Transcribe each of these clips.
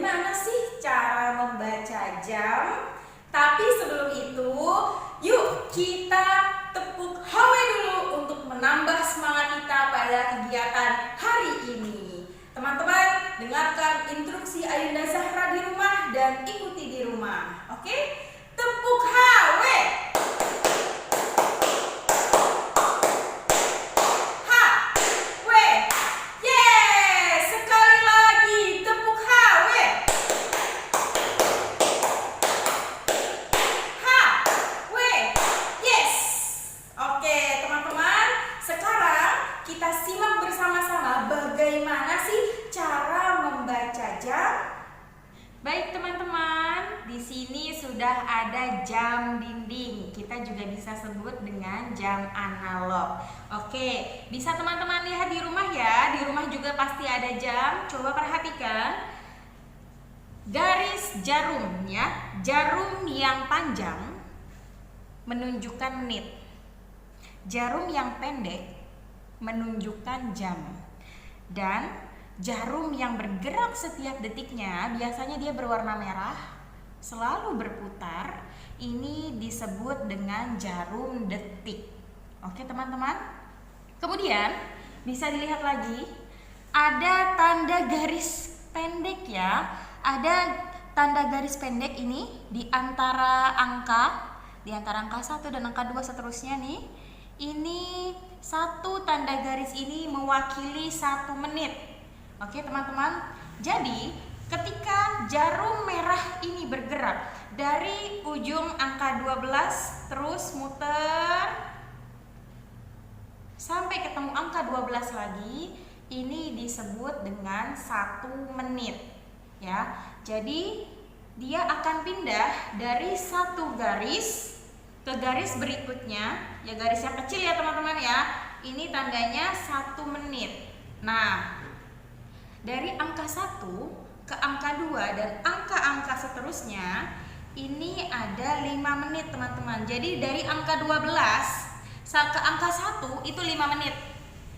bagaimana sih cara membaca jam? Tapi sebelum itu, yuk kita tepuk HW dulu untuk menambah semangat kita pada kegiatan hari ini. Teman-teman, dengarkan instruksi Ayunda Zahra di rumah dan ikuti di rumah. Oke? Tepuk HW. Baik teman-teman, di sini sudah ada jam dinding. Kita juga bisa sebut dengan jam analog. Oke, bisa teman-teman lihat di rumah ya. Di rumah juga pasti ada jam. Coba perhatikan garis jarum ya. Jarum yang panjang menunjukkan menit. Jarum yang pendek menunjukkan jam. Dan jarum yang bergerak setiap detiknya, biasanya dia berwarna merah, selalu berputar. Ini disebut dengan jarum detik. Oke teman-teman. Kemudian bisa dilihat lagi, ada tanda garis pendek ya. Ada tanda garis pendek ini di antara angka 1 dan angka 2 seterusnya nih. Ini satu tanda garis ini mewakili 1 menit. Oke teman-teman, jadi ketika jarum merah ini bergerak dari ujung angka 12 terus muter sampai ketemu angka 12 lagi, ini disebut dengan 1 menit ya. Jadi dia akan pindah dari satu garis ke garis berikutnya, ya garis yang kecil ya teman-teman ya. Ini tandanya 1 menit. Nah, dari angka 1 ke angka 2 dan angka-angka seterusnya ini ada 5 menit teman-teman. Jadi dari angka 12 ke angka 1 itu 5 menit.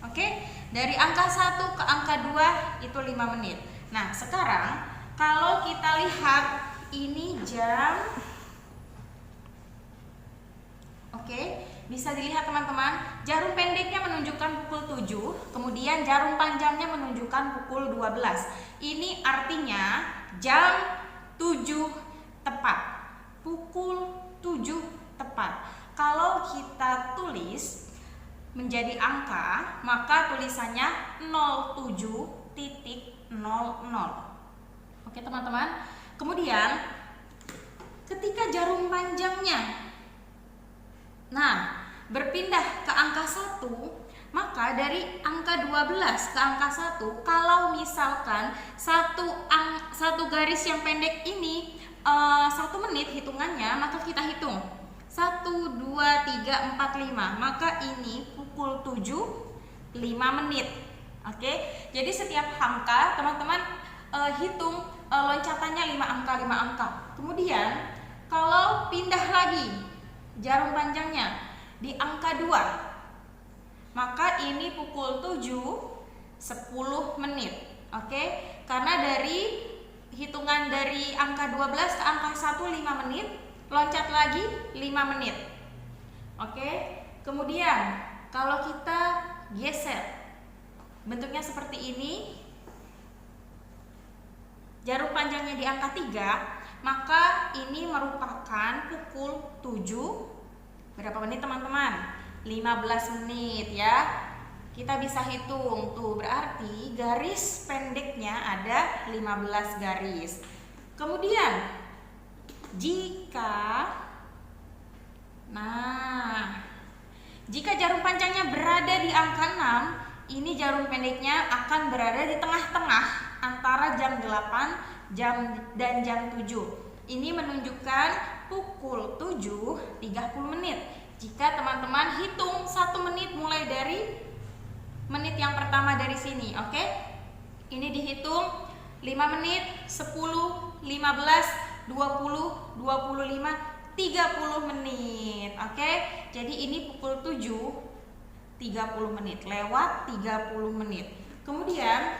Oke? Dari angka 1 ke angka 2 itu 5 menit. Nah, sekarang kalau kita lihat ini jam. Oke? Bisa dilihat teman-teman, jarum pendeknya menunjukkan pukul 7, kemudian jarum panjangnya menunjukkan pukul 12. Ini artinya jam 7 tepat. Pukul 7 tepat. Kalau kita tulis menjadi angka, maka tulisannya 07.00. Oke teman-teman. Kemudian ketika jarum panjangnya berpindah ke angka 1, maka dari angka 12 ke angka 1, kalau misalkan satu garis yang pendek ini 1 menit hitungannya, maka kita hitung 1, 2, 3, 4, 5. Maka ini pukul 7, 5 menit. Oke, jadi setiap angka teman-teman hitung loncatannya 5 angka. Kemudian kalau pindah lagi jarum panjangnya di angka 2, maka ini pukul 7, 10 menit. Oke, karena dari hitungan dari angka 12 ke angka 1 5 menit, loncat lagi 5 menit. Oke, kemudian kalau kita geser bentuknya seperti ini, jarum panjangnya di angka 3, maka ini merupakan pukul 7. Berapa menit teman-teman? 15 menit ya. Kita bisa hitung tuh, berarti garis pendeknya ada 15 garis. Kemudian jika jarum panjangnya berada di angka 6, ini jarum pendeknya akan berada di tengah-tengah antara jam 8 dan jam 7. Ini menunjukkan pukul 7.30 menit. Jika teman-teman hitung 1 menit mulai dari menit yang pertama dari sini, oke? Ini dihitung 5 menit, 10, 15, 20, 25, 30 menit. Oke? Jadi ini pukul 7.30 menit, lewat 30 menit. Kemudian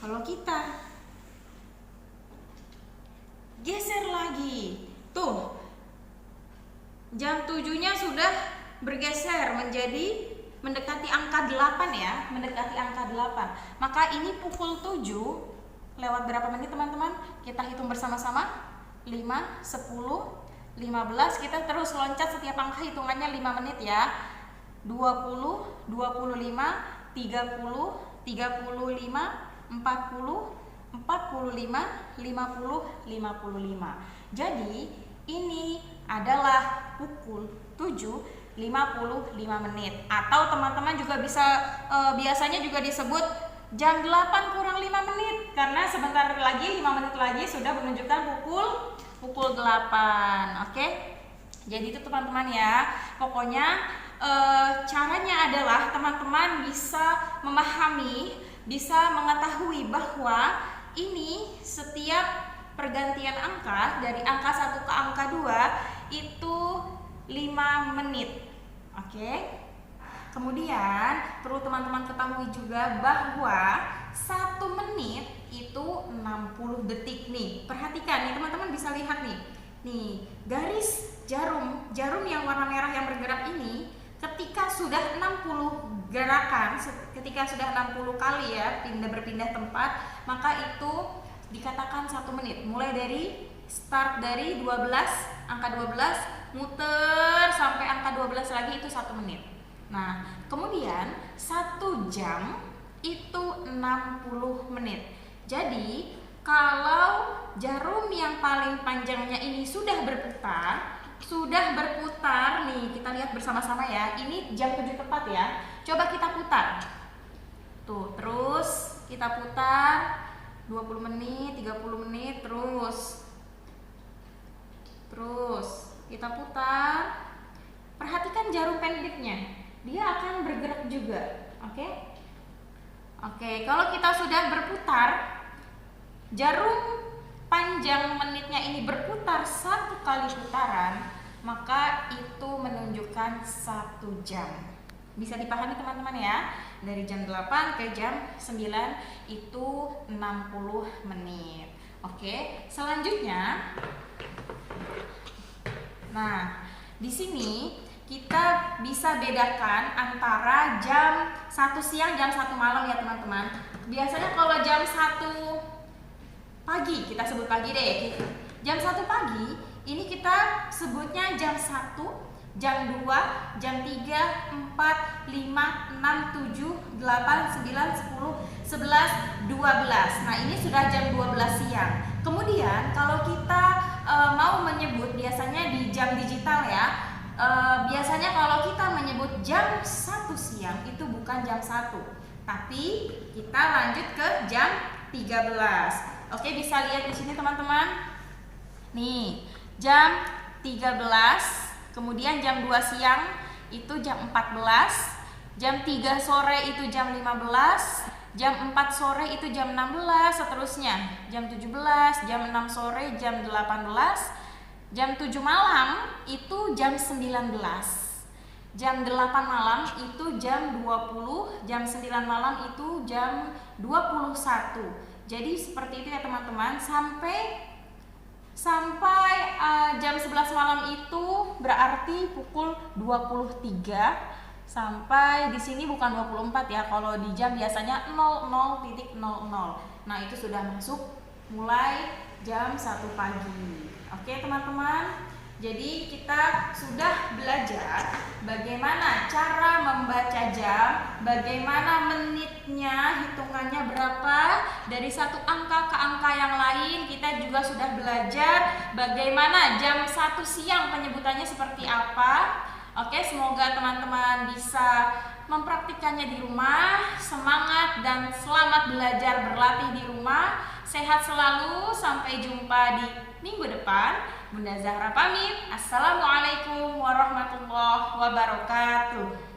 kalau kita geser lagi. Tuh, jam 7-nya sudah bergeser menjadi mendekati angka 8 ya, mendekati angka 8. Maka ini pukul 7 lewat berapa menit teman-teman? Kita hitung bersama-sama. 5, 10, 15, kita terus loncat setiap angka hitungannya 5 menit ya. 20, 25, 30, 35, 40, 45, 50, 55. Jadi ini adalah pukul 7.55 menit. Atau teman-teman juga bisa biasanya juga disebut jam 8 kurang 5 menit, karena sebentar lagi 5 menit lagi sudah menunjukkan pukul 8. Oke? Jadi itu teman-teman ya. Pokoknya caranya adalah teman-teman bisa memahami, bisa mengetahui bahwa ini setiap pergantian angka dari angka 1 ke angka 2 itu 5 menit. Oke? Kemudian perlu teman-teman ketahui juga bahwa 1 menit itu 60 detik nih. Perhatikan nih teman-teman, bisa lihat nih. Nih, garis jarum yang warna merah yang bergerak ini ketika sudah 60 gerakan, ketika sudah 60 kali ya berpindah tempat, maka itu dikatakan 1 menit. Mulai dari start dari 12, angka 12, muter sampai angka 12 lagi itu 1 menit. Nah, kemudian 1 jam itu 60 menit. Jadi, kalau jarum yang paling panjangnya ini sudah berputar nih, kita lihat bersama-sama ya. Ini jam 7 tepat ya. Coba kita putar. Tuh, terus kita putar 20 menit, 30 menit, terus kita putar. Perhatikan jarum pendeknya. Dia akan bergerak juga. Oke, kalau kita sudah berputar, jarum panjang menitnya ini berputar 1 kali putaran, maka itu menunjukkan 1 jam. Bisa dipahami teman-teman ya. Dari jam 8 ke jam 9 itu 60 menit. Oke, selanjutnya. Nah, di sini kita bisa bedakan antara jam 1 siang, jam 1 malam ya teman-teman. Biasanya kalau jam 1 pagi, kita sebut pagi deh. Jam 1 pagi, ini kita sebutnya jam 1, jam 2, jam 3, 4, 5, 6, 7, 8, 9, 10, 11, 12. Nah, ini sudah jam 12 siang. Kemudian kalau kita mau menyebut biasanya di jam digital ya, biasanya kalau kita menyebut jam 1 siang itu bukan jam 1, tapi kita lanjut ke jam 13. Oke, bisa lihat di sini teman-teman. Nih, jam 13, kemudian jam 2 siang itu jam 14, jam 3 sore itu jam 15, jam 4 sore itu jam 16, seterusnya jam 17, jam 6 sore jam 18, jam 7 malam itu jam 19, jam 8 malam itu jam 20, jam 9 malam itu jam 21. Jadi seperti itu ya teman-teman, sampai jam 11 malam itu berarti pukul 23, sampai di sini bukan 24 ya. Kalau di jam biasanya 00.00. Nah, itu sudah masuk mulai jam 1 pagi. Oke teman-teman, jadi kita sudah belajar bagaimana cara membaca jam, bagaimana menitnya, hitungannya berapa, dari satu angka ke angka yang lain. Kita juga sudah belajar bagaimana jam 1 siang penyebutannya seperti apa. Oke, semoga teman-teman bisa mempraktikkannya di rumah. Semangat dan selamat belajar berlatih di rumah. Sehat selalu, sampai jumpa di minggu depan. Bunda Zahra pamit. Assalamualaikum warahmatullahi wabarakatuh.